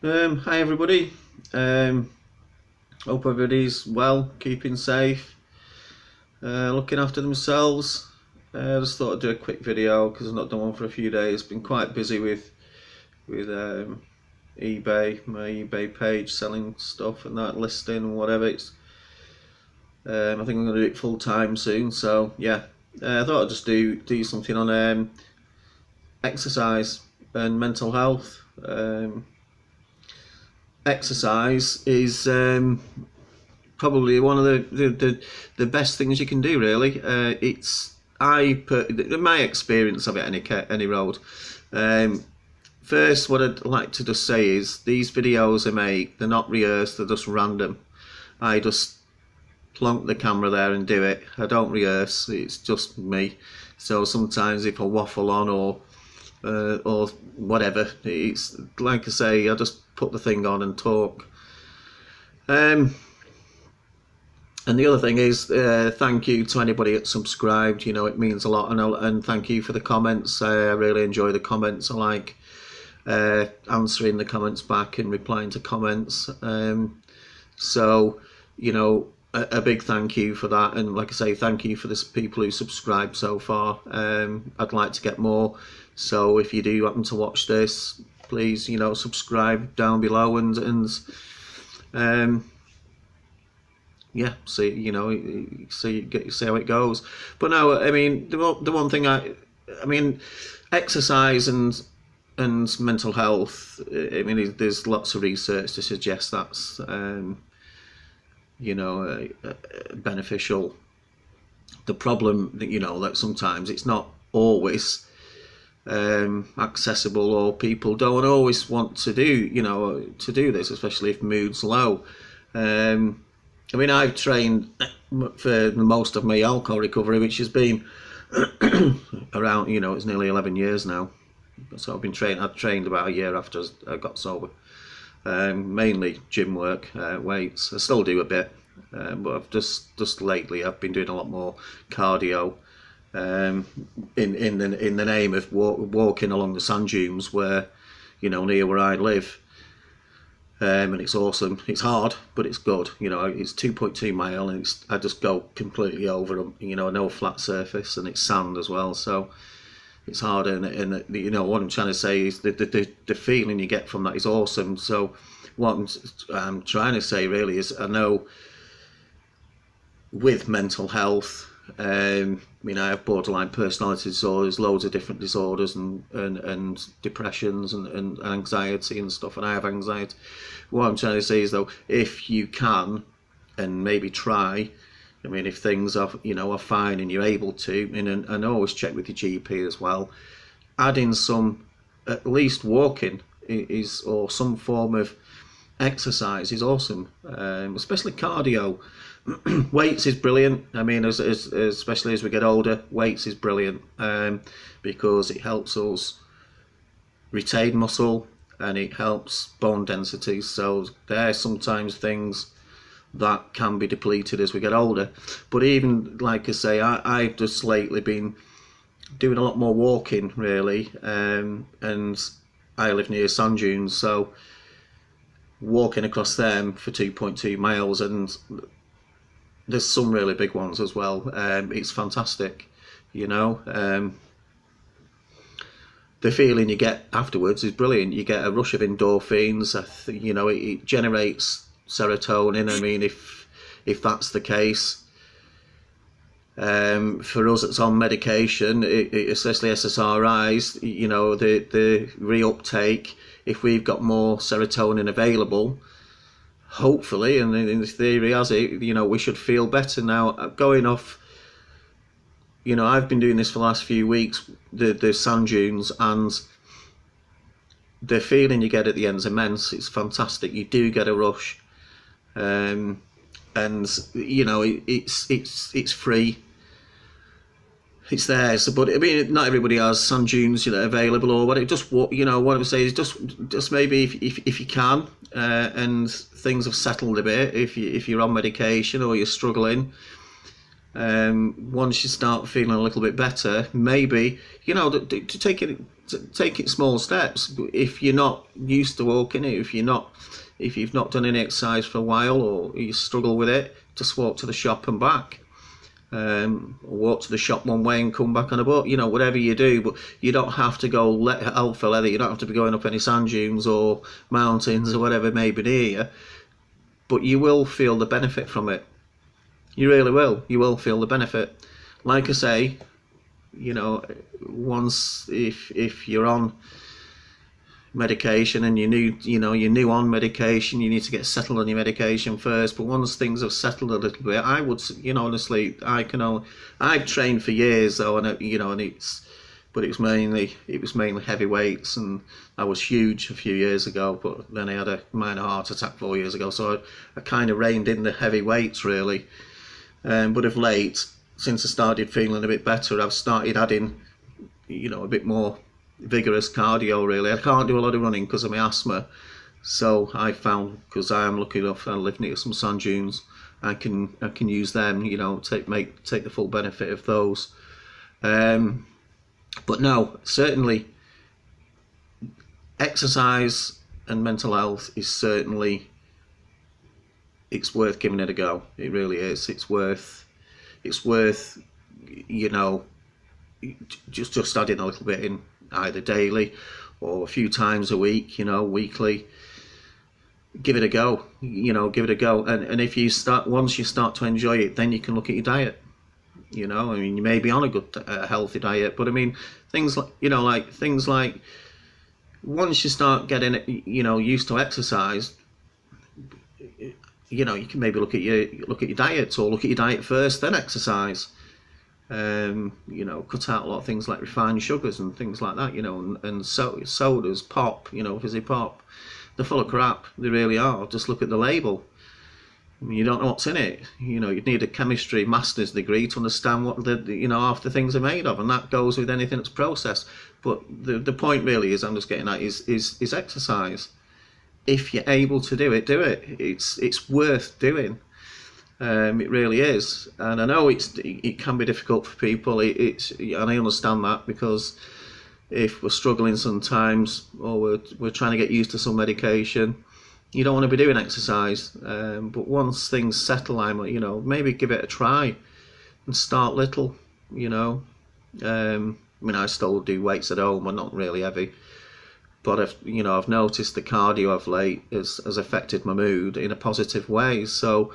Hi everybody. Um, Hope everybody's well, keeping safe, looking after themselves. Just thought I'd do a quick video because I've not done one for a few days. Been quite busy with eBay, my eBay page, selling stuff and that, listing and whatever. I think I'm going to do it full time soon. So yeah, I thought I'd just do something on exercise and mental health. Exercise is probably one of the best things you can do. Really, in my experience of it, any road. Um, First, what I'd like to just say is these videos I make, they're not rehearsed, they're just random. I just plonk the camera there and do it. I don't rehearse. It's just me. So sometimes if I waffle on or whatever, it's like I say, I just put the thing on and talk. And the other thing is, thank you to anybody that subscribed. You know, it means a lot, and thank you for the comments. I really enjoy the comments. I like answering the comments back and replying to comments. So, you know, a big thank you for that. And like I say, thank you for the people who subscribed so far. I'd like to get more. So if you do happen to watch this, please, you know, subscribe down below and yeah, see how it goes. But no, I mean, the one thing I mean, exercise and mental health. I mean, there's lots of research to suggest that's beneficial. The problem that that sometimes it's not always accessible, or people don't always want to do this, especially if mood's low. I mean, I've trained for most of my alcohol recovery, which has been around, it's nearly 11 years now. So I've trained about a year after I got sober. Mainly gym work, weights. I still do a bit, but I've just lately I've been doing a lot more cardio, in the name of walking along the sand dunes near where I live. And it's awesome. It's hard, but it's good. It's 2.2 mile, and I just go completely over them. No flat surface, and it's sand as well. So it's hard, and what I'm trying to say is the feeling you get from that is awesome. So what I'm trying to say really is, I know with mental health, I have borderline personality disorders, loads of different disorders, and depressions and anxiety and stuff, and I have anxiety. What I'm trying to say is, though, if you can, and maybe try, if things are fine and you're able to, and always check with your GP as well, adding some, at least walking or some form of exercise is awesome, especially cardio. Weights is brilliant. Especially as we get older, weights is brilliant, because it helps us retain muscle and it helps bone density. So there are sometimes things that can be depleted as we get older. But even, like I say, I've just lately been doing a lot more walking, really, and I live near sand dunes, so walking across them for 2.2 miles, and there's some really big ones as well. It's fantastic, the feeling you get afterwards is brilliant. You get a rush of endorphins. It generates serotonin. If that's the case, for us that's on medication, especially SSRIs, the reuptake, if we've got more serotonin available, hopefully, and in the theory has it, we should feel better. Now, going off, I've been doing this for the last few weeks, the sand dunes, and the feeling you get at the end's immense. It's fantastic. You do get a rush, and it's free. It's there. So, but not everybody has sand dunes available, or what. It just what I'm saying is just maybe if you can, and things have settled a bit. If you're on medication or you're struggling, once you start feeling a little bit better, maybe to take it take it small steps. If you're not used to walking, if you've not done any exercise for a while, or you struggle with it, just walk to the shop and back. Walk to the shop one way and come back on a boat. Whatever you do, but you don't have to go hell for leather. You don't have to be going up any sand dunes or mountains or whatever may be near you. But you will feel the benefit from it. You really will. You will feel the benefit. Like I say, once if you're on medication and you're new on medication, you need to get settled on your medication first. But once things have settled a little bit, I would, honestly, I've trained for years though, and it was mainly heavy weights, and I was huge a few years ago, but then I had a minor heart attack 4 years ago, so I kind of reined in the heavy weights really. But of late, since I started feeling a bit better, I've started adding, a bit more vigorous cardio really. I can't do a lot of running because of my asthma, so I found, because I am lucky enough, I live near some sand dunes, I can use them, take the full benefit of those. But no, certainly exercise and mental health is certainly, it's worth giving it a go. It really is. It's worth just adding a little bit in, either daily or a few times a week, weekly. Give it a go, and if you once you start to enjoy it, then you can look at your diet. You may be on a good healthy diet, but things like once you start getting it, used to exercise, you can maybe look at your diet, or look at your diet first, then exercise. Cut out a lot of things like refined sugars and things like that, and sodas, pop, fizzy pop. They're full of crap. They really are. Just look at the label. You don't know what's in it. You'd need a chemistry master's degree to understand what half the things are made of, and that goes with anything that's processed. But the point really is, I'm just getting at, is exercise. If you're able to do it, do it. It's worth doing. It really is, and I know it can be difficult for people. And I understand that, because if we're struggling sometimes, or we're trying to get used to some medication, you don't want to be doing exercise. But once things settle, maybe give it a try and start little. I still do weights at home. I'm not really heavy, but I've noticed the cardio of late has affected my mood in a positive way. So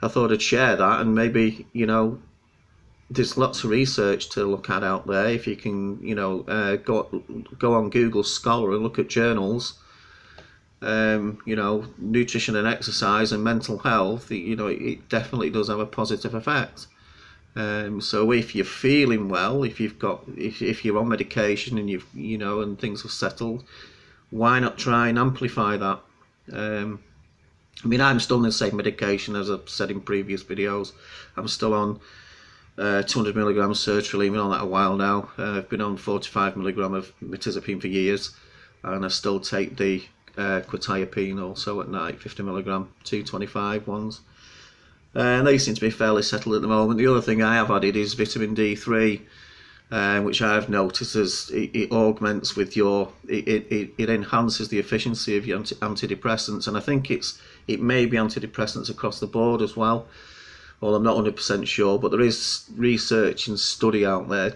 I thought I'd share that, and maybe, there's lots of research to look at out there. If you can, go on Google Scholar and look at journals, nutrition and exercise and mental health, it definitely does have a positive effect. So if you're feeling well, if you're on medication and and things have settled, why not try and amplify that? I'm still on the same medication as I've said in previous videos. I'm still on 200 milligrams sertraline. I've been on that a while now. I've been on 45 milligram of mirtazapine for years, and I still take the quetiapine also at night, 50 milligram, 225 ones. And they seem to be fairly settled at the moment. The other thing I have added is vitamin D3, which I've noticed as it augments with it enhances the efficiency of your antidepressants, and I think it may be antidepressants across the board as well. Well, I'm not 100% sure, but there is research and study out there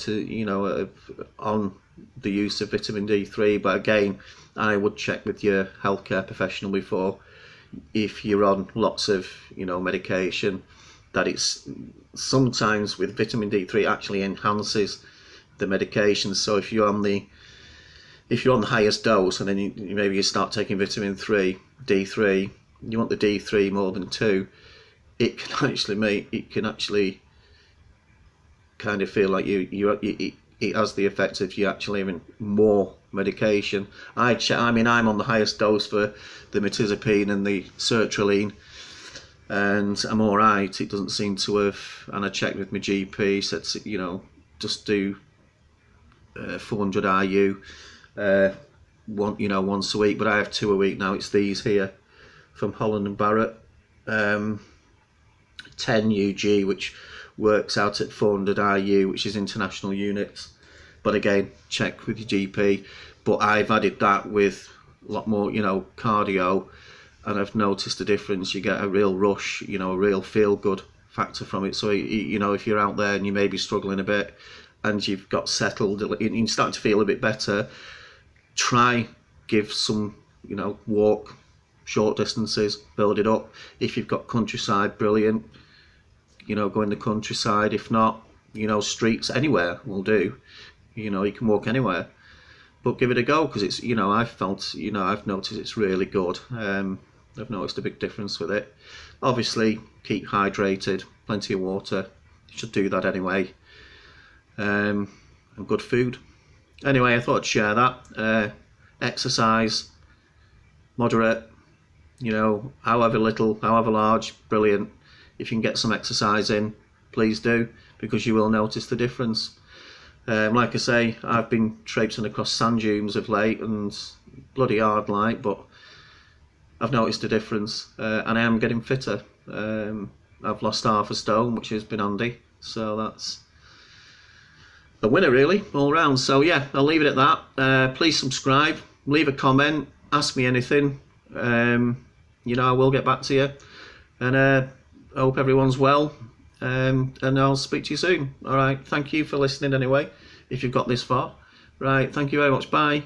on the use of vitamin D3. But again, I would check with your healthcare professional before, if you're on lots of medication, that it's sometimes with vitamin D3 actually enhances the medication. So if you're on the highest dose, and then maybe you start taking vitamin D3, you want the D3 more than 2, it can actually kind of feel like it has the effect of you actually having more medication. I'm on the highest dose for the mirtazapine and the sertraline, and I'm all right. It doesn't seem to have, and I checked with my GP, said just do 400 IU once a week, but I have 2 a week now. It's these here from Holland and Barrett, 10 UG, which works out at 400 IU, which is international units. But again, check with your GP. But I've added that with a lot more, cardio, and I've noticed a difference. You get a real rush, a real feel-good factor from it. So, if you're out there and you may be struggling a bit and you've got settled and you're starting to feel a bit better, try give some, walk short distances, build it up. If you've got countryside, brilliant. Go in the countryside. If not, streets anywhere will do. You can walk anywhere, but give it a go, because it's, I've noticed it's really good. I've noticed a big difference with it. Obviously, keep hydrated, plenty of water. You should do that anyway. And good food. Anyway, I thought I'd share that. Exercise, moderate, however little, however large, brilliant. If you can get some exercise in, please do, because you will notice the difference. Like I say, I've been traipsing across sand dunes of late, and bloody hard like, but I've noticed a difference, and I am getting fitter. I've lost half a stone, which has been handy, so that's a winner really, all round. So yeah, I'll leave it at that. Please subscribe, leave a comment, ask me anything. I will get back to you, and I hope everyone's well. And I'll speak to you soon. All right, thank you for listening anyway, if you've got this far. Right, thank you very much. Bye.